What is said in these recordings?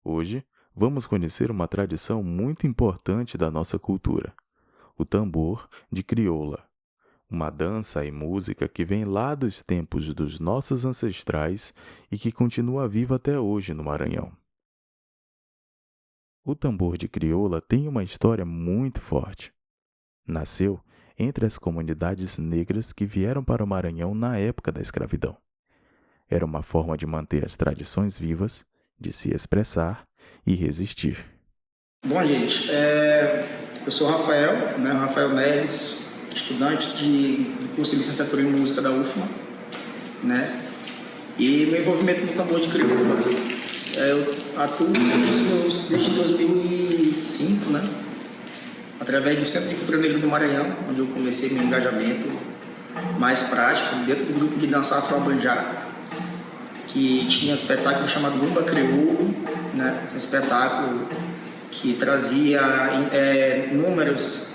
Hoje, vamos conhecer uma tradição muito importante da nossa cultura: o tambor de crioula, uma dança e música que vem lá dos tempos dos nossos ancestrais e que continua viva até hoje no Maranhão. O tambor de crioula tem uma história muito forte. Nasceu entre as comunidades negras que vieram para o Maranhão na época da escravidão. Era uma forma de manter as tradições vivas, de se expressar e resistir. Bom, gente, eu sou Rafael, Rafael Neves, estudante de curso de licenciatura em música da UFMA, né? E meu envolvimento no tambor de crioula, eu atuo desde 2005, né? Através do Centro de Cultura Negra do Maranhão, onde eu comecei meu engajamento mais prático dentro do grupo de dança Afro-Abanjá, que tinha um espetáculo chamado Bumba Crioulo, né? Esse espetáculo que trazia números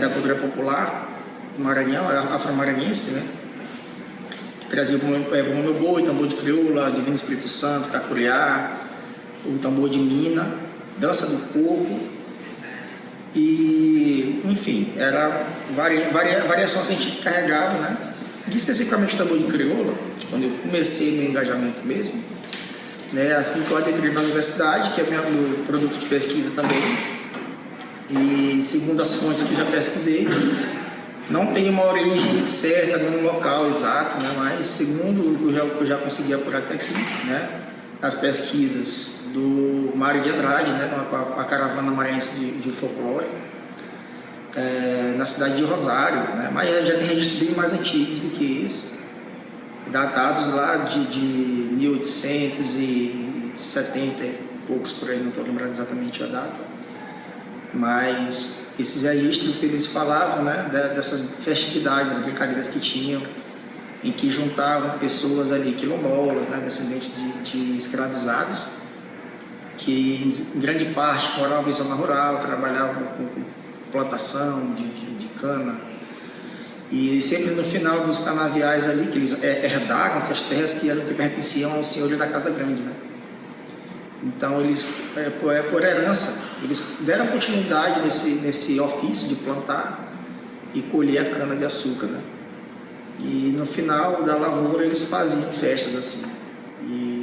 da cultura popular do Maranhão, afro-maranhense, né? Que trazia o Bumba Boi, tambor de crioula, Divino Espírito Santo, Cacuriá, o tambor de mina, dança do corpo e, enfim, era variação assim, a gente carregava, né? E especificamente o tambor de crioula, quando eu comecei meu engajamento mesmo, né, assim que eu adentrei na universidade, que é meu produto de pesquisa também, e segundo as fontes que eu já pesquisei, não tem uma origem certa num local exato, né, mas segundo o que eu já consegui apurar até aqui, né, as pesquisas do Mário de Andrade, né, com a caravana maranhense de folclore, na cidade de Rosário, né, mas já tem registros bem mais antigos do que esse, datados lá de 1870 e poucos por aí, não estou lembrando exatamente a data, mas esses registros eles falavam, né, dessas festividades, as brincadeiras que tinham, em que juntavam pessoas ali quilombolas, né, descendentes de escravizados, que em grande parte moravam em zona rural, trabalhavam com plantação de cana. E sempre no final dos canaviais ali, que eles herdaram essas terras que pertenciam aos senhores da Casa Grande, né? Então, eles, por herança, eles deram continuidade nesse ofício de plantar e colher a cana-de-açúcar, né? E no final da lavoura, eles faziam festas assim.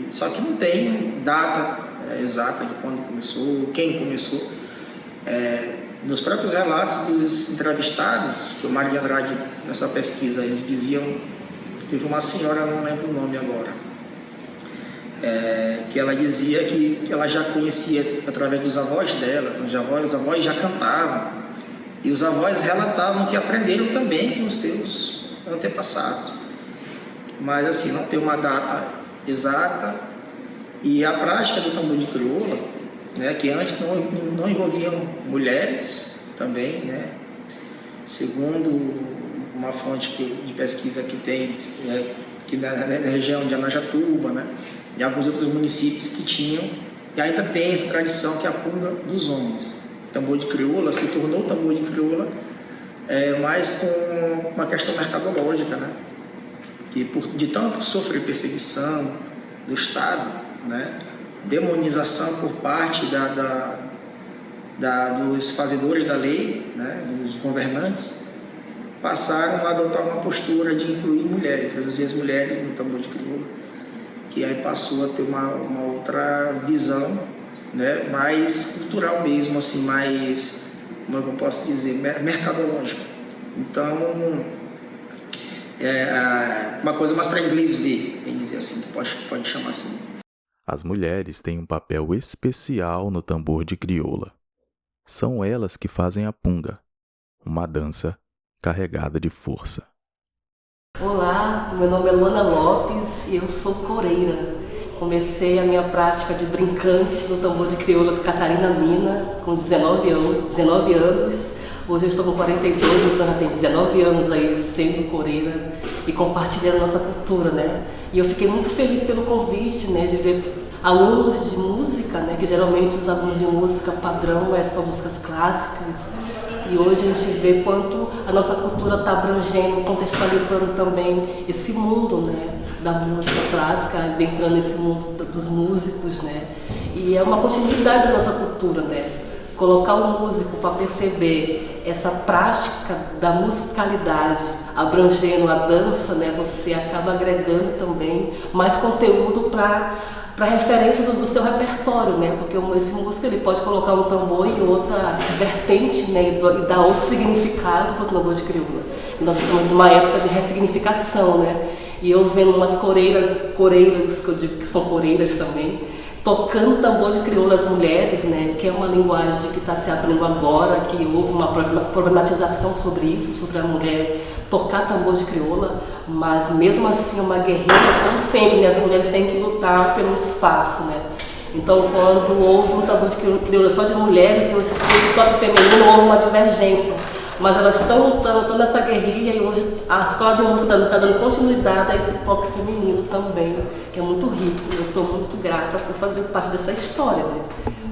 Só que não tem data exata de quando começou, quem começou. Nos próprios relatos dos entrevistados, que o Mário de Andrade, nessa pesquisa, eles diziam, teve uma senhora, não lembro o nome agora, que ela dizia que ela já conhecia através dos avós dela, os avós já cantavam, e os avós relatavam que aprenderam também com os seus antepassados. Mas assim, não tem uma data exata, e a prática do tambor de crioula, né, que antes não envolviam mulheres também, né, segundo uma fonte de pesquisa que tem que na região de Anajatuba, né, e alguns outros municípios que tinham, e ainda tem essa tradição que é a punga dos homens. O tambor de crioula se tornou tambor de crioula mais com uma questão mercadológica, né, que de tanto sofrer perseguição do Estado, né, demonização por parte dos fazedores da lei, né, dos governantes, passaram a adotar uma postura de incluir mulheres, introduzir as mulheres no tambor de crioula, que aí passou a ter uma outra visão, né, mais cultural mesmo, assim, mais, como é que eu posso dizer, mercadológica. Então, uma coisa mais para inglês ver, bem dizer assim, pode chamar assim. As mulheres têm um papel especial no tambor de crioula. São elas que fazem a punga, uma dança carregada de força. Olá, meu nome é Luana Lopes e eu sou coreira. Comecei a minha prática de brincante no tambor de crioula com Catarina Mina com 19 anos. Hoje eu estou com 42, então já tenho 19 anos aí sendo coreira e compartilhando nossa cultura, né? E eu fiquei muito feliz pelo convite, né, de ver alunos de música, né, que geralmente os alunos de música padrão são músicas clássicas, E hoje a gente vê quanto a nossa cultura está abrangendo, contextualizando também esse mundo, né, da música clássica, entrando nesse mundo dos músicos, né? E é uma continuidade da nossa cultura, né? Colocar o músico para perceber essa prática da musicalidade, abrangendo a dança, né? Você acaba agregando também mais conteúdo para referência do seu repertório, né? Porque esse músico ele pode colocar um tambor em outra vertente, né? E dar outro significado para o tambor de crioula. E nós estamos numa época de ressignificação, né? E eu vendo umas coreiras que eu digo que são coreiras também, tocando tambor de crioula as mulheres, né, que é uma linguagem que está se abrindo agora, que houve uma problematização sobre isso, sobre a mulher tocar tambor de crioula, mas mesmo assim uma guerreira, como sempre, né, as mulheres têm que lutar pelo espaço, né. Então, quando houve um tambor de crioula só de mulheres, esse toque feminino, houve uma divergência. Mas elas estão lutando nessa guerrilha e hoje a escola de música está dando continuidade a esse toque feminino também, que é muito rico. Eu estou muito grata por fazer parte dessa história, né?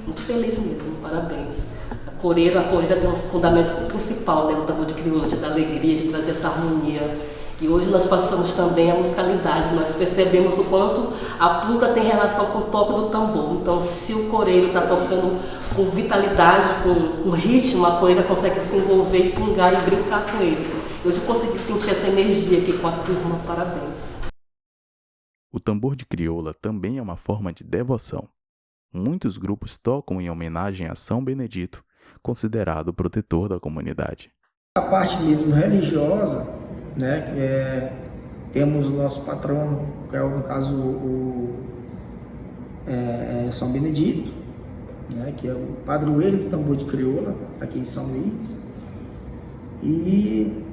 Muito feliz mesmo, parabéns. A coreira tem um fundamento principal, né, do tambor de crioula, de dar alegria, de trazer essa harmonia. E hoje nós passamos também a musicalidade, nós percebemos o quanto a punga tem relação com o toque do tambor. Então, se o coreiro está tocando com vitalidade, com ritmo, a coreira consegue se envolver e pungar e brincar com ele. Hoje eu consegui sentir essa energia aqui com a turma, parabéns. O tambor de crioula também é uma forma de devoção. Muitos grupos tocam em homenagem a São Benedito, considerado o protetor da comunidade. A parte mesmo religiosa, né, temos o nosso patrono, que é no caso São Benedito, né, que é o padroeiro do tambor de crioula aqui em São Luís, e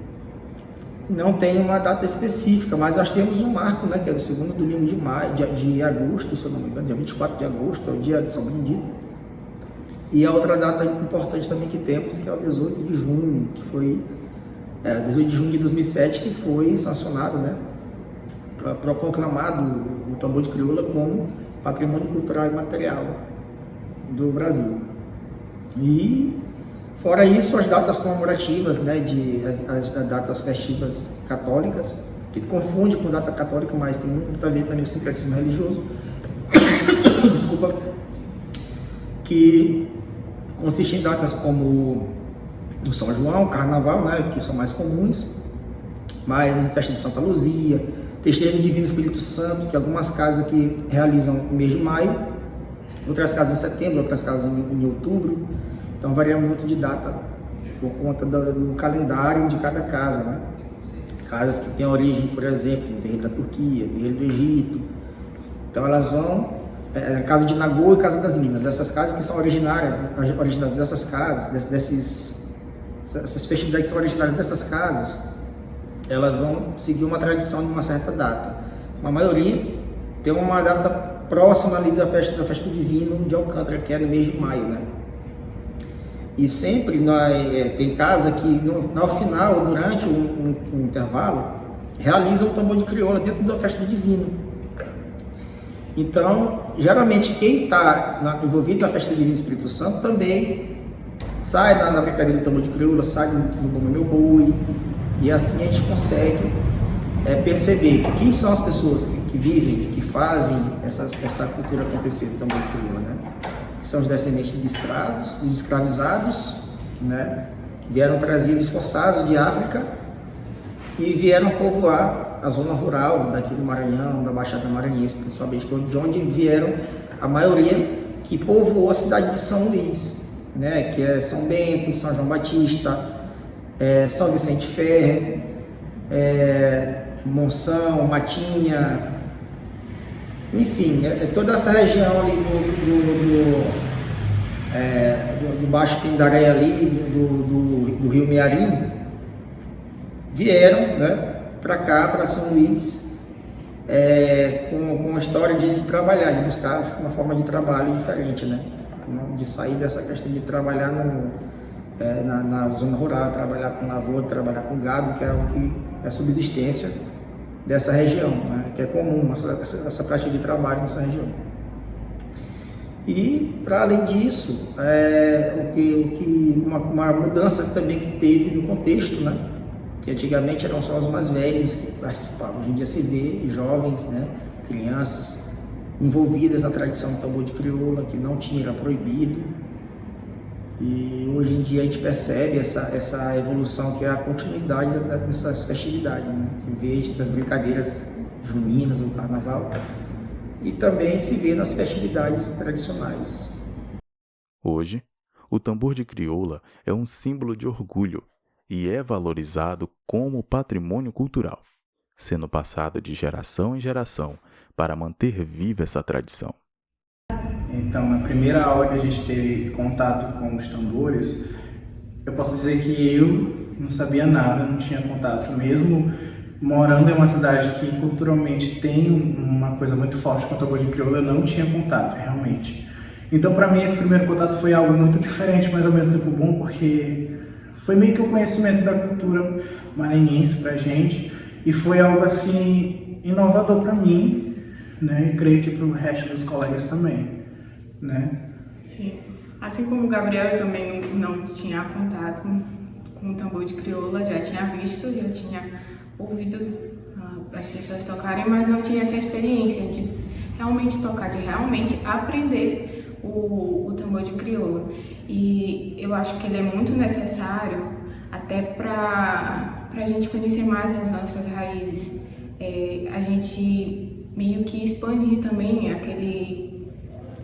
não tem uma data específica, mas nós temos um marco, né, que é do segundo domingo de agosto, se eu não me engano, dia 24 de agosto, é o dia de São Benedito. E a outra data importante também que temos, que é o 18 de junho, que foi 18 de junho de 2007, que foi sancionado, né, proclamado o tambor de crioula como patrimônio cultural e material do Brasil. E fora isso, as datas comemorativas, né, as datas festivas católicas, que confunde com data católica, mas tem muito a ver também com o sincretismo religioso, desculpa, que consiste em datas como o São João, o Carnaval, né, que são mais comuns, mas em festa de Santa Luzia, festejo do Divino Espírito Santo, que algumas casas aqui realizam no mês de maio, outras casas em setembro, outras casas em outubro. Então varia muito de data por conta do calendário de cada casa, né? Casas que têm origem, por exemplo, no terreiro da Turquia, no terreiro do Egito. Então elas vão, casa de Nagô e Casa das Minas, dessas casas que são originárias dessas casas, essas festividades que são originárias dessas casas, elas vão seguir uma tradição de uma certa data. A maioria tem uma data próxima ali da festa do Divino de Alcântara, que é no mês de maio, né? E sempre tem casa que no final, durante um intervalo, realiza o tambor de crioula dentro da festa do Divino. Então, geralmente quem está envolvido na festa do Divino Espírito Santo também sai na brincadeira do tambor de crioula, sai no Bumba Meu Boi, e assim a gente consegue perceber quem são as pessoas que vivem, que fazem essa cultura acontecer do tambor de crioula, né? Que são os descendentes de escravos, dos escravizados, né, que vieram trazidos, forçados de África e vieram povoar a zona rural daqui do Maranhão, da Baixada Maranhense, principalmente, de onde vieram a maioria que povoou a cidade de São Luís, né, que é São Bento, São João Batista, São Vicente Ferre, Monção, Matinha, enfim, toda essa região ali do Baixo Pindaré ali, do Rio Mearim, vieram, né, para cá, para São Luís, com uma história de trabalhar, de buscar uma forma de trabalho diferente, né, de sair dessa questão de trabalhar na zona rural, trabalhar com lavoura, trabalhar com gado, que é o que é a subsistência dessa região, né, que é comum essa prática de trabalho nessa região. E, para além disso, uma mudança também que teve no contexto, né? Que antigamente eram só os mais velhos que participavam. Hoje em dia se vê jovens, né? Crianças envolvidas na tradição do tambor de crioula, que não tinha, era proibido. E hoje em dia a gente percebe essa evolução, que é a continuidade dessas festividades, né? Em vez das brincadeiras juninas ou carnaval, e também se vê nas festividades tradicionais. Hoje, o tambor de crioula é um símbolo de orgulho e é valorizado como patrimônio cultural, sendo passado de geração em geração para manter viva essa tradição. Então, na primeira aula que a gente teve contato com os tambores, eu posso dizer que eu não sabia nada, não tinha contato. Mesmo morando em uma cidade que culturalmente tem uma coisa muito forte com o tambor de crioula, eu não tinha contato, realmente. Então, para mim, esse primeiro contato foi algo muito diferente, mas ao mesmo tempo bom, porque foi meio que o conhecimento da cultura maranhense pra gente, e foi algo assim inovador para mim, né? E creio que para o resto dos colegas também. Né? Sim. Assim como o Gabriel, eu também não tinha contato com o tambor de crioula, já tinha visto, já tinha ouvido as pessoas tocarem, mas não tinha essa experiência de realmente tocar, de realmente aprender o tambor de crioula. E eu acho que ele é muito necessário até para a gente conhecer mais as nossas raízes, a gente meio que expandir também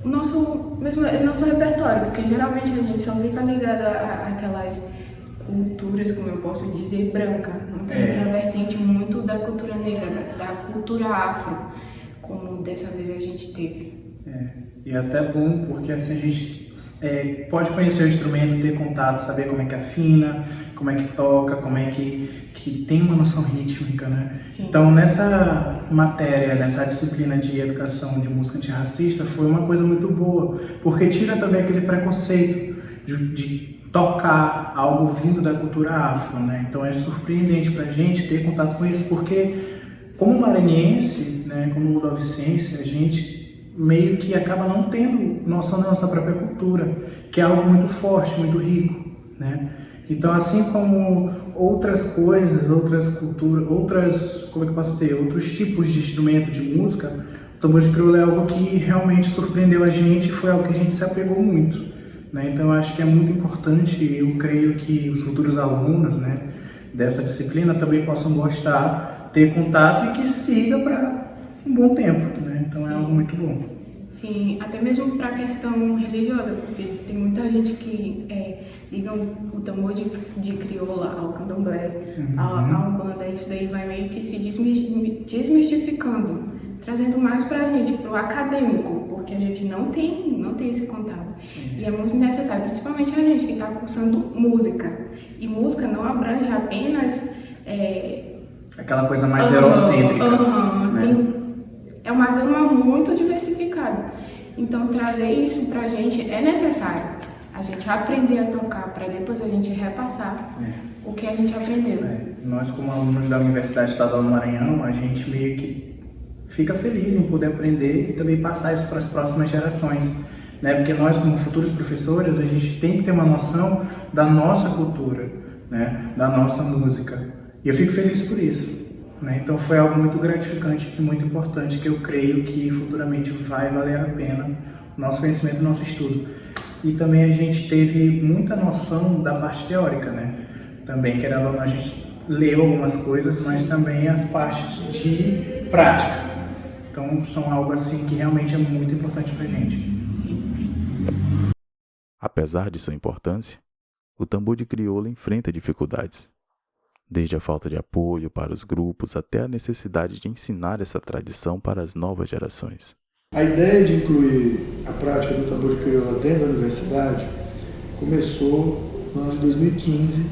o nosso repertório, porque geralmente a gente só fica ligado àquelas culturas, como eu posso dizer, branca. Não tem essa vertente muito da cultura negra, da cultura afro, como dessa vez a gente teve. E é até bom, porque assim a gente pode conhecer o instrumento, ter contato, saber como é que afina, como é que toca, como é que tem uma noção rítmica, né? Sim. Então, nessa matéria, nessa disciplina de educação de música antirracista, foi uma coisa muito boa, porque tira também aquele preconceito de tocar algo vindo da cultura afro, né? Então, é surpreendente pra gente ter contato com isso, porque como maranhense, né, como ludovicense, a gente meio que acaba não tendo noção da nossa própria cultura, que é algo muito forte, muito rico, né? Então, assim como outras coisas, outras culturas, como é que eu posso dizer, outros tipos de instrumento de música, o tambor de crioula é algo que realmente surpreendeu a gente e foi algo que a gente se apegou muito, né? Então, eu acho que é muito importante, eu creio que os futuros alunos, né, dessa disciplina também possam gostar, ter contato e que siga para um bom tempo, né? Então, sim, é algo muito bom. Sim, até mesmo para a questão religiosa, porque tem muita gente que liga o tambor de crioula ao candomblé, à umbanda. Isso daí vai meio que se desmistificando, trazendo mais para a gente, para o acadêmico, porque a gente não tem esse contato. E é muito necessário, principalmente a gente que está cursando música. E música não abrange apenas... aquela coisa mais eurocêntrica. Né? É uma gama muito diversificada. Então, trazer isso pra gente é necessário. A gente aprender a tocar para depois a gente repassar o que a gente aprendeu. Nós, como alunos da Universidade Estadual do Maranhão, a gente meio que fica feliz em poder aprender e também passar isso para as próximas gerações, né? Porque nós, como futuros professores, a gente tem que ter uma noção da nossa cultura, né? Da nossa música. E eu fico feliz por isso. Então foi algo muito gratificante e muito importante, que eu creio que futuramente vai valer a pena o nosso conhecimento, o nosso estudo. E também a gente teve muita noção da parte teórica, né? Também, querendo ou não, a gente leu algumas coisas, mas também as partes de prática. Então são algo assim que realmente é muito importante pra gente. Sim. Apesar de sua importância, o tambor de crioula enfrenta dificuldades. Desde a falta de apoio para os grupos até a necessidade de ensinar essa tradição para as novas gerações. A ideia de incluir a prática do tambor de crioula dentro da universidade começou no ano de 2015,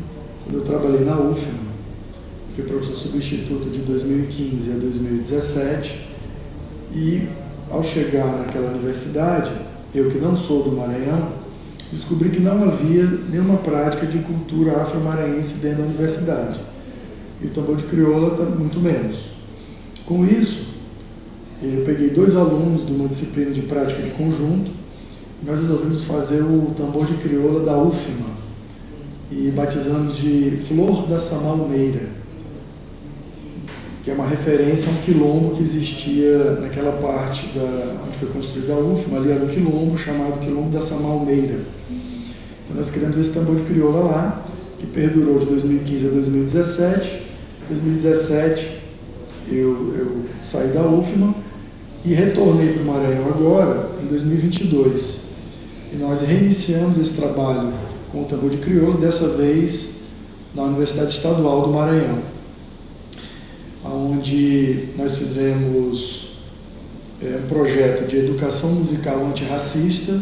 quando eu trabalhei na UFM. Fui professor substituto de 2015 a 2017 e, ao chegar naquela universidade, eu que não sou do Maranhão, descobri que não havia nenhuma prática de cultura afro-maranhense dentro da universidade. E o tambor de crioula muito menos. Com isso, eu peguei 2 alunos de uma disciplina de prática de conjunto nós resolvemos fazer o tambor de crioula da UFMA e batizamos de Flor da Samalmeira, que é uma referência a um quilombo que existia naquela parte onde foi construída a UFMA. Ali era um quilombo chamado Quilombo da Samalmeira. Então nós criamos esse tambor de crioula lá, que perdurou de 2015 a 2017. Em 2017 eu saí da UFMA e retornei para o Maranhão agora, em 2022. E nós reiniciamos esse trabalho com o tambor de crioula, dessa vez na Universidade Estadual do Maranhão, onde nós fizemos um projeto de educação musical antirracista,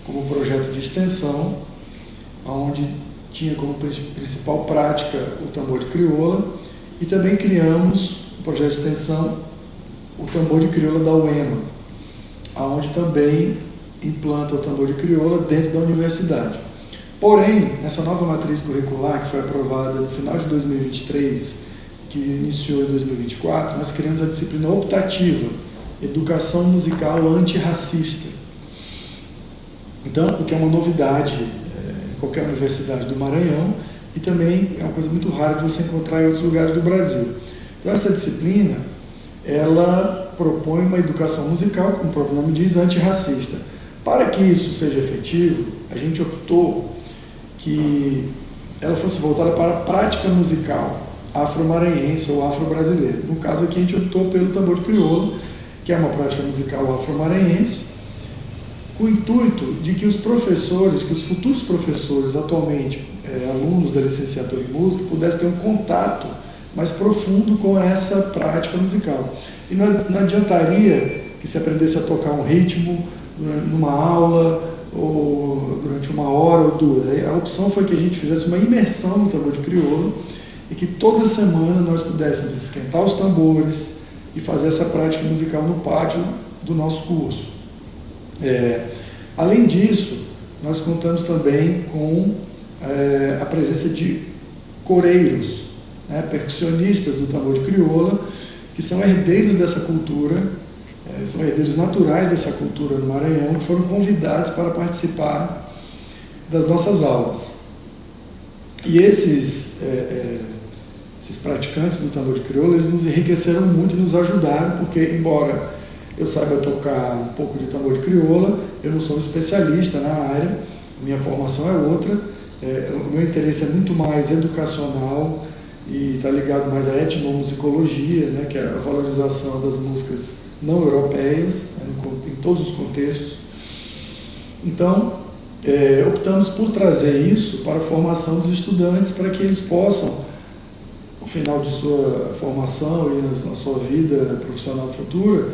como projeto de extensão, onde tinha como principal prática o tambor de crioula, e também criamos um projeto de extensão, o tambor de crioula da UEMA, onde também implanta o tambor de crioula dentro da universidade. Porém, nessa nova matriz curricular, que foi aprovada no final de 2023, que iniciou em 2024, nós criamos a disciplina optativa, Educação Musical Antirracista. Então, o que é uma novidade em qualquer universidade do Maranhão, e também é uma coisa muito rara de você encontrar em outros lugares do Brasil. Então, essa disciplina, ela propõe uma educação musical, como o próprio nome diz, antirracista. Para que isso seja efetivo, a gente optou que ela fosse voltada para a prática musical afro-maranhense ou afro-brasileira. No caso aqui, a gente optou pelo tambor de crioula, que é uma prática musical afro-maranhense, com o intuito de que os professores, que os futuros professores, atualmente alunos da licenciatura em música, pudessem ter um contato mais profundo com essa prática musical. E não adiantaria que se aprendesse a tocar um ritmo numa aula, ou durante 1 hora ou 2. A opção foi que a gente fizesse uma imersão no tambor de crioula e que toda semana nós pudéssemos esquentar os tambores e fazer essa prática musical no pátio do nosso curso. Além disso, nós contamos também com a presença de coreiros, percussionistas do tambor de crioula, que são herdeiros dessa cultura, são herdeiros naturais dessa cultura no Maranhão, que foram convidados para participar das nossas aulas. E esses praticantes do tambor de crioula, eles nos enriqueceram muito e nos ajudaram, porque, embora eu saiba tocar um pouco de tambor de crioula, eu não sou um especialista na área, minha formação é outra, o meu interesse é muito mais educacional e está ligado mais à etnomusicologia, que é a valorização das músicas não europeias, em todos os contextos. Então, optamos por trazer isso para a formação dos estudantes, para que eles possam, no final de sua formação e na sua vida profissional futura,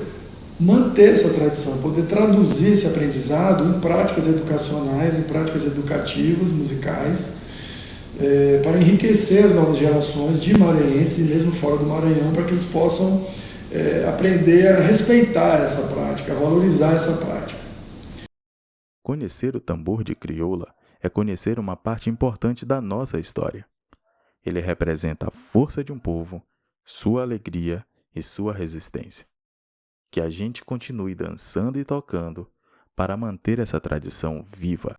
manter essa tradição, poder traduzir esse aprendizado em práticas educacionais, em práticas educativas, musicais, para enriquecer as novas gerações de maranhenses e mesmo fora do Maranhão, para que eles possam aprender a respeitar essa prática, a valorizar essa prática. Conhecer o tambor de crioula é conhecer uma parte importante da nossa história. Ele representa a força de um povo, sua alegria e sua resistência. Que a gente continue dançando e tocando para manter essa tradição viva.